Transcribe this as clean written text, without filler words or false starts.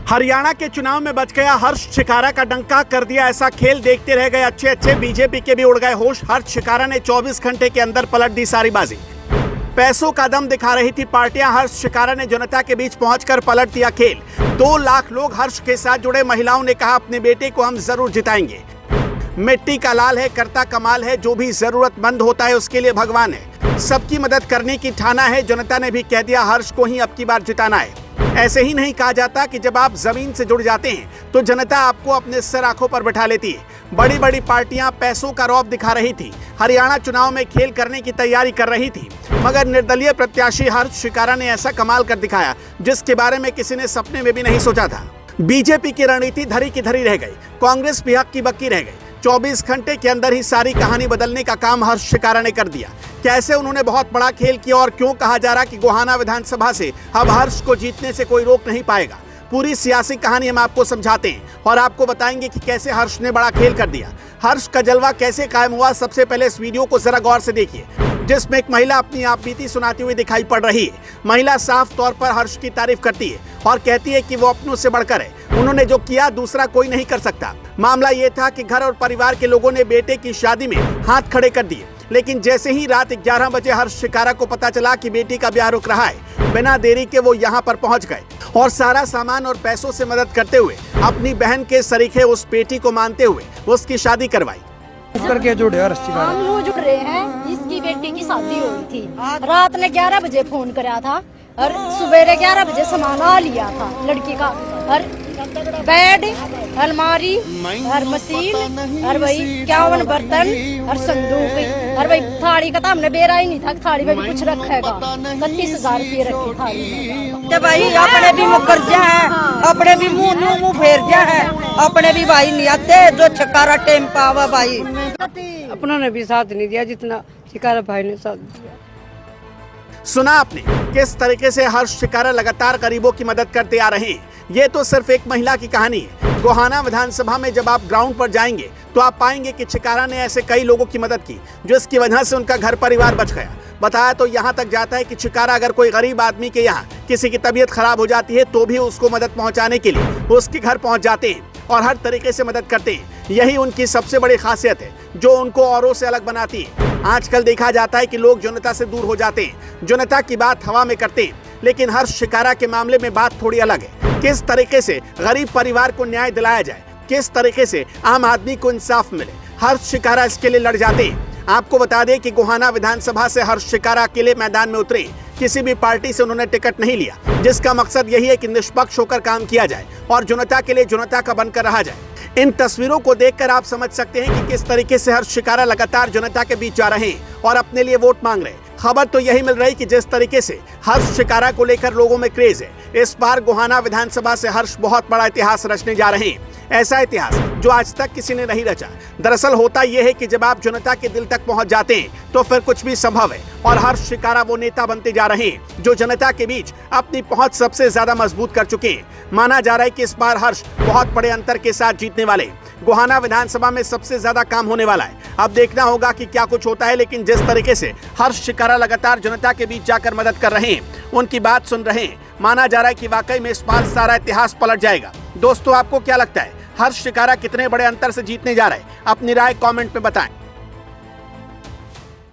हरियाणा के चुनाव में बच गया हर्ष शिकारा का डंका, कर दिया ऐसा खेल। देखते रह गए अच्छे बीजेपी के भी उड़ गए होश। हर्ष शिकारा ने 24 घंटे के अंदर पलट दी सारी बाजी। पैसों का दम दिखा रही थी पार्टियां, हर्ष शिकारा ने जनता के बीच पहुंचकर पलट दिया खेल। 2 लाख लोग हर्ष के साथ जुड़े। महिलाओं ने कहा अपने बेटे को हम जरूर जिताएंगे। मिट्टी का लाल है, करता कमाल है, जो भी जरूरतमंद होता है उसके लिए भगवान है। सबकी मदद करने की ठाना है। जनता ने भी कह दिया हर्ष को ही अब की बार जिताना है। ऐसे ही नहीं कहा जाता कि जब आप जमीन से जुड़ जाते हैं तो जनता आपको अपने सर आंखों पर बैठा लेती है। बड़ी बड़ी पार्टियां पैसों का रौब दिखा रही थी, हरियाणा चुनाव में खेल करने की तैयारी कर रही थी, मगर निर्दलीय प्रत्याशी हर्ष शिकारा ने ऐसा कमाल कर दिखाया जिसके बारे में किसी ने सपने में भी नहीं सोचा था। बीजेपी की रणनीति धरी की धरी रह गई, कांग्रेस भी हक्की बक्की रह गई। 24 घंटे के अंदर ही सारी कहानी बदलने का काम हर्ष शिकारा ने कर दिया। कैसे उन्होंने बहुत बड़ा खेल किया और क्यों कहा जा रहा कि गोहाना विधानसभा से अब हर्ष को जीतने से कोई रोक नहीं पाएगा। पूरी सियासी कहानी हम आपको समझाते हैं और आपको बताएंगे कि कैसे हर्ष ने बड़ा खेल कर दिया। हर्ष का जलवा कैसे कायम हुआ, सबसे पहले इस वीडियो को जरा गौर से देखिए, जिसमें एक महिला अपनी आप बीती सुनाती हुई दिखाई पड़ रही है। महिला साफ तौर पर हर्ष की तारीफ करती है और कहती है कि वो अपनों से बढ़कर है। उन्होंने जो किया दूसरा कोई नहीं कर सकता। मामला ये था कि घर और परिवार के लोगों ने बेटे की शादी में हाथ खड़े कर दिए, लेकिन जैसे ही रात 11 बजे हर्ष शिकारा को पता चला कि बेटी का ब्याह रुक रहा है, बिना देरी के वो यहाँ पर पहुँच गए और सारा सामान और पैसों से मदद करते हुए अपनी बहन के सरीखे उस बेटी को मानते हुए उसकी शादी करवाई। करके जुड़े हर्ष शिकारा हम लोग जुड़ रहे हैं। जिसकी बेटी की शादी हुई थी, रात ने 11 बजे फोन करा था और सवेरे 11 बजे सामान आ लिया था लड़की का, और बेड, अलमारी और मशीन और वही 51 बर्तन और संदूक और वही थाली का तो हमने बेरा ही नहीं था, थाली में भी कुछ रखेगा। 31,000 रुपये रखी थाली में। भाई अपने भी मुकर जा है, अपने भी मुंह फेर जा है, अपने भी भाई नहीं आते जो शिकारा टेम पावा भाई। अपनों ने भी साथ नहीं दिया जितना शिकारा भाई ने साथ दिया। सुना आपने किस तरीके से हर्ष शिकारा लगातार गरीबों की मदद करते आ रहे हैं। ये तो सिर्फ एक महिला की कहानी है। गोहाना विधानसभा में जब आप ग्राउंड पर जाएंगे तो आप पाएंगे कि शिकारा ने ऐसे कई लोगों की मदद की जिसकी वजह से उनका घर परिवार बच गया। बताया तो यहाँ तक जाता है कि शिकारा अगर कोई गरीब आदमी के यहाँ किसी की तबीयत खराब हो जाती है तो भी उसको मदद पहुँचाने के लिए उसके घर पहुँच जाते हैं और हर तरीके से मदद करते हैं। यही उनकी सबसे बड़ी खासियत है जो उनको औरों से अलग बनाती है। आजकल देखा जाता है कि लोग जनता से दूर हो जाते हैं, जनता की बात हवा में करते हैं, लेकिन हर्ष शिकारा के मामले में बात थोड़ी अलग है। किस तरीके से गरीब परिवार को न्याय दिलाया जाए, किस तरीके से आम आदमी को इंसाफ मिले, हर्ष शिकारा इसके लिए लड़ जाते हैं। आपको बता दें कि गोहाना विधानसभा से हर्ष शिकारा अकेले मैदान में उतरे। किसी भी पार्टी से उन्होंने टिकट नहीं लिया, जिसका मकसद यही है कि निष्पक्ष होकर काम किया जाए और जनता के लिए जनता का बनकर रहा जाए। इन तस्वीरों को देखकर आप समझ सकते हैं कि किस तरीके से हर्ष शिकारा लगातार जनता के बीच जा रहे हैं और अपने लिए वोट मांग रहे हैं। खबर तो यही मिल रही कि जिस तरीके से हर्ष शिकारा को लेकर लोगों में क्रेज है, इस बार गोहाना विधानसभा से हर्ष बहुत बड़ा इतिहास रचने जा रहे हैं। ऐसा इतिहास जो आज तक किसी ने नहीं रचा। दरअसल होता यह है कि जब आप जनता के दिल तक पहुंच जाते हैं तो फिर कुछ भी संभव है और हर्ष शिकारा वो नेता बनते जा रहे हैं जो जनता के बीच अपनी पहुंच सबसे ज्यादा मजबूत कर चुके हैं। माना जा रहा है कि इस बार हर्ष बहुत बड़े अंतर के साथ जीतने वाले हैं। गोहाना विधानसभा में सबसे ज्यादा काम होने वाला है। अब देखना होगा कि क्या कुछ होता है, लेकिन जिस तरीके से हर्ष शिकारा लगातार जनता के बीच जाकर मदद कर रहे हैं, उनकी बात सुन रहे हैं, माना जा रहा है कि वाकई में इस बार सारा इतिहास पलट जाएगा। दोस्तों, आपको क्या लगता है, हर्ष शिकारा कितने बड़े अंतर से जीतने जा रहे हैं? अपनी राय कमेंट में बताएं।